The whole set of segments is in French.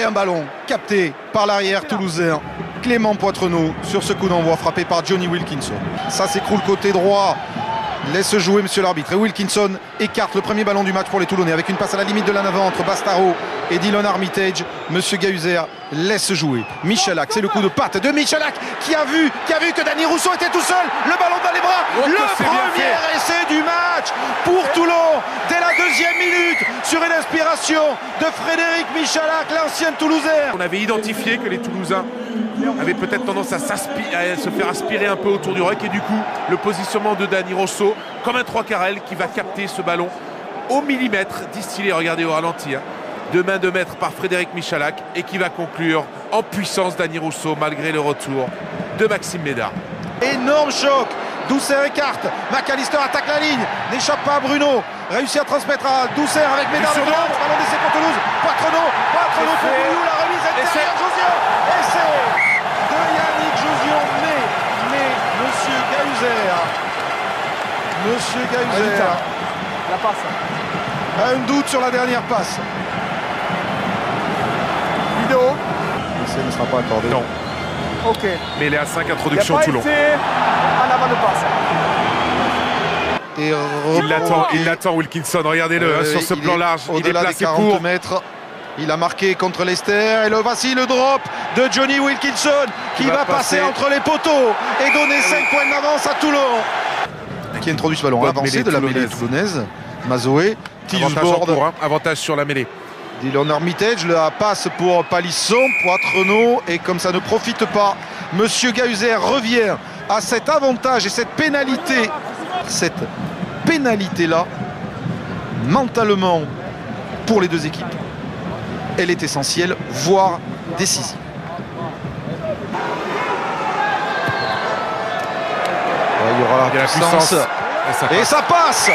Et un ballon capté par l'arrière toulousain Clément Poitrenaud sur ce coup d'envoi frappé par Johnny Wilkinson. Ça s'écroule côté droit. Laisse jouer monsieur l'arbitre. Et Wilkinson écarte le premier ballon du match pour les Toulonnais avec une passe à la limite de l'en avant entre Bastaro et Dylan Armitage. Monsieur Gahuzer laisse jouer Michalak. C'est le coup de patte de Michalak qui a vu que Dany Rousseau était tout seul. Le ballon dans les bras. Le premier essai du match pour Toulon dès la deuxième minute sur une inspiration de Frédéric Michalak, l'ancien Toulousain. On avait identifié que les Toulousains avaient peut-être tendance à se faire aspirer un peu autour du ruck et du coup le positionnement de Dany Rousseau comme un 3/4 qui va capter ce ballon au millimètre distillé, regardez au ralenti, de main de maître par Frédéric Michalak et qui va conclure en puissance Dany Rousseau malgré le retour de Maxime Médard. Énorme choc, Doucer écarte, McAllister attaque la ligne, n'échappe pas à Bruno, réussit à transmettre à Doucer avec Médard de ballon d'essai pour Toulouse, Poitrenaud pour Bouillou, la remise intérieure, Josion, essai de Yannick Josion, mais Monsieur Gahuzer, la passe. A un doute sur la dernière passe. Vidéo. L'essai ne sera pas accordé. Non. Ok. Mais il est à 5 introductions Toulon. En avant de passe. Et il l'attend Wilkinson, regardez-le sur ce plan large. Il est placé des 40 mètres. Il a marqué contre Leicester. Et voici le drop de Johnny Wilkinson qui va passer entre les poteaux et donner 5 points d'avance à Toulon. Qui introduit ce ballon avancé de la mêlée toulonnaise. Mazoé, avantage sur la mêlée. Dylan Armitage, la passe pour Palisson, Poitrenaud, et comme ça ne profite pas, monsieur Gahuzer revient à cet avantage et cette pénalité-là, mentalement, pour les deux équipes, elle est essentielle, voire décisive. Il y aura la puissance. Et ça passe.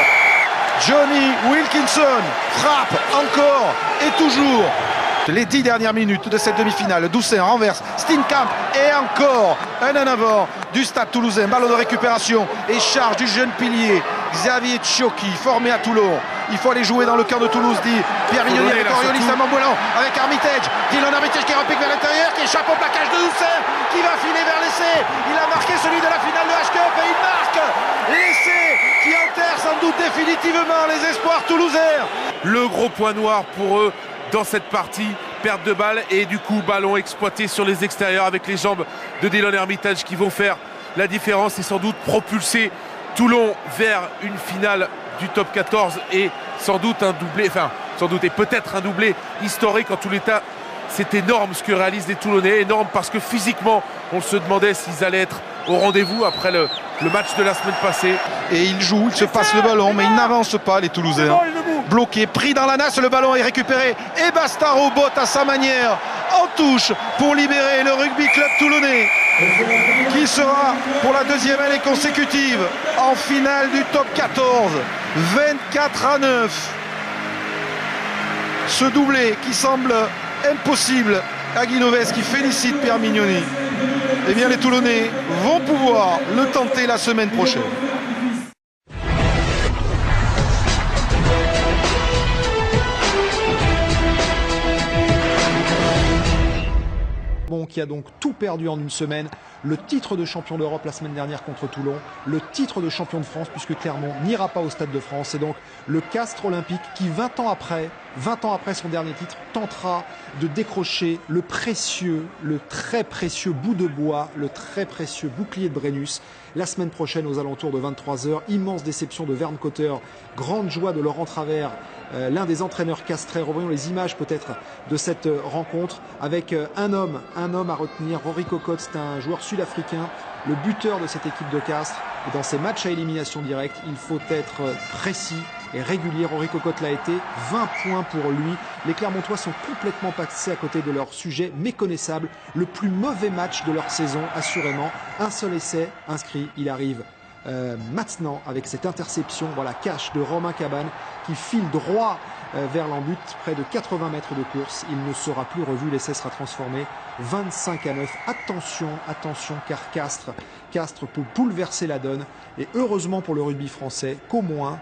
Johnny Wilkinson frappe encore et toujours. Les 10 dernières minutes de cette demi-finale, Doucet renverse, Steenkamp et encore un en avant du Stade Toulousain. Ballon de récupération et charge du jeune pilier Xavier Tchioki, formé à Toulon. Il faut aller jouer dans le camp de Toulouse, dit Pierre Mignoni avec Oriolis à Montboulan, avec Armitage. Dylan Armitage qui repique vers l'intérieur, qui échappe au plaquage de Doucet, qui va filer vers l'essai. Il a marqué celui de la finale de H-Cup et il marque l'essai qui enterre sans doute définitivement les espoirs toulousains. Le gros point noir pour eux dans cette partie, perte de balle et du coup ballon exploité sur les extérieurs avec les jambes de Dylan Armitage qui vont faire la différence et sans doute propulser Toulon vers une finale du top 14 et sans doute un doublé, et peut-être un doublé historique. En tous les cas, c'est énorme ce que réalisent les Toulonnais, énorme parce que physiquement on se demandait s'ils allaient être au rendez-vous après le match de la semaine passée. Et ils jouent, ils se passent le ballon mais ils n'avancent pas les Toulousains. Bloqué, pris dans la nasse, le ballon est récupéré et Bastaro botte à sa manière en touche pour libérer le rugby club toulonnais qui sera pour la deuxième année consécutive en finale du top 14, 24-9. Ce doublé qui semble impossible à Guinoves qui félicite Pierre Mignoni. Eh bien les Toulonnais vont pouvoir le tenter la semaine prochaine. Qui a donc tout perdu en une semaine, le titre de champion d'Europe la semaine dernière contre Toulon, le titre de champion de France puisque Clermont n'ira pas au Stade de France, et donc le Castres olympique qui 20 ans après son dernier titre tentera de décrocher le très précieux bout de bois, le très précieux bouclier de Brennus la semaine prochaine aux alentours de 23 h. Immense déception de Verne Cotter, grande joie de Laurent Travers, l'un des entraîneurs castrés. Revoyons les images peut-être de cette rencontre avec un homme à retenir. Rory Cocotte, c'est un joueur sud-africain, le buteur de cette équipe de Castres. Et dans ces matchs à élimination directe, il faut être précis et régulier. Rory Cocotte l'a été, 20 points pour lui. Les Clermontois sont complètement passés à côté de leur sujet méconnaissable. Le plus mauvais match de leur saison, assurément. Un seul essai inscrit, il arrive maintenant avec cette interception, voilà, cache de Romain Cabane qui file droit vers l'embut, près de 80 mètres de course. Il ne sera plus revu, l'essai sera transformé 25-9. Attention, car Castres peut bouleverser la donne. Et heureusement pour le rugby français qu'au moins